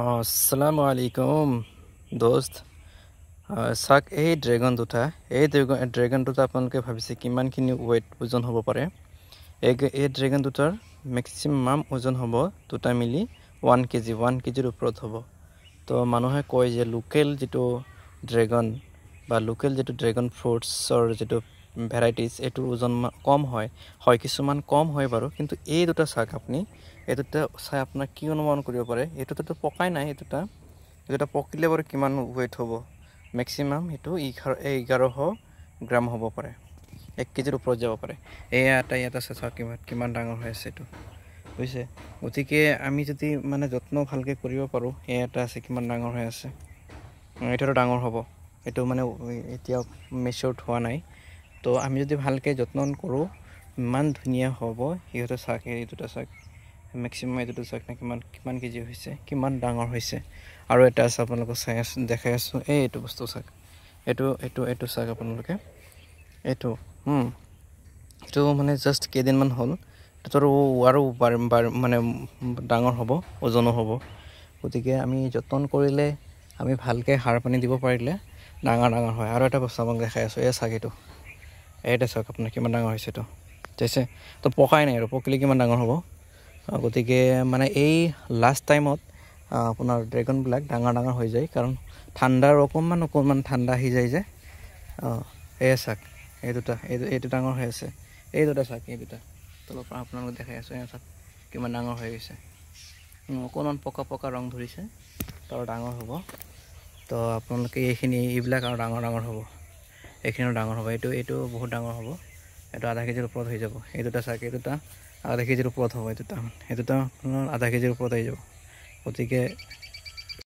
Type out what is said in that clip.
আসসালামু আলাইকুম দোস্ত চাক এই ড্ৰেগন দুটা আপোনালোকে ভাবিছে কিমানখিনি ৱেইট ওজন হ'ব পাৰে এই ড্ৰেগন দুটাৰ মেক্সিমাম ওজন হ'ব দুটা মিলি 1 কেজি 1 কেজিৰ ওপৰত হ'ব তো মানুহে কয় যে লোকেল যেটো ড্ৰেগন বা লোকেল যেটো ড্ৰেগন ফ্ৰুটছৰ যেটো ভ্যাৰাইটিজ এটোৰ ওজন কম হয় কিছুমান কম হয় বাৰু কিন্তু এই দুটা চাক আপুনি এটোটা চাই আপোনাৰ কি অনুমান কৰিব পাৰে এটোটো পকাই নাই এটোটা পকিলে বাৰু কিমান ওয়েট হ'ব ম্যাক্সিমাম এটো 1100 গ্ৰাম হ'ব পাৰে 1 কেজিৰ ওপৰত যাব পাৰে এটা চাক কিমান ডাঙৰ হৈ আছে এটো বুজিছে গতিকে আমি যদি মানে যত্ন ভালকে কৰিব পাৰো এটা আছে কিমান ডাঙৰ হৈ আছে এটাৰো ডাঙৰ হ'ব এটো মানে এতিয়া মেচুৰড হোৱা নাই তো আমি যদি ভালকে যত্ন কৰো মান ধুনিয়া হ'ব হিহতে চাক এই দুটা চাক ম্যাক্সিমাম এটো চাক না কিমান কেজি হৈছে কিমান ডাঙৰ হৈছে আৰু এটা আছে আপোনালোকক দেখাই আছো এইটো বস্তু চাক এটো চাক আপোনালোকে এটো মানে জাস্ট কেদিন মান হ'ল এটোৰ আৰু মানে ডাঙৰ হ'ব ওজনো হ'ব গতিকে আমি যত্ন কৰিলে আমি ভালকে সাৰ পানী দিব পাৰিলে ডাঙৰ হয় আৰু এটা বস্তু আপোনাক দেখাই আছো এই চাক এটা চাক আপোনাৰ কিমান ডাঙৰ হৈছে তো তেছে তো পকাই নাই আৰু পকিলে কিমান ডাঙৰ হ'ব গতিকে মানে এই লাষ্ট টাইমত আপোনাৰ ড্ৰেগন ব্ল্যাক ডাঙৰ হৈ যায় কাৰণ ঠাণ্ডাৰ অকমান ঠাণ্ডা হৈ যায় যে এই চাক এইটো ডাঙৰ হৈ আছে এই দুটা চাক এই দুটা তলৰ পৰা আপোনালোক দেখাই আছো এই চাক কিমান ডাঙৰ হৈ গৈছে অকমান পকা ৰং ধৰিছে তাৰ ডাঙৰ হ'ব তো আপোনালোকে এইবিলাক আৰু ডাঙৰ হ'ব এইখিনিও ডাঙৰ হ'ব এইটো বহুত ডাঙৰ হ'ব এটো আধা কেজিৰ ওপৰত হৈ যাব এই দুটা চাক আধা কেজিৰ ওপৰত হ'ব এইটো আপোনাৰ আধা কেজিৰ ওপৰত হৈ যাব গতিকে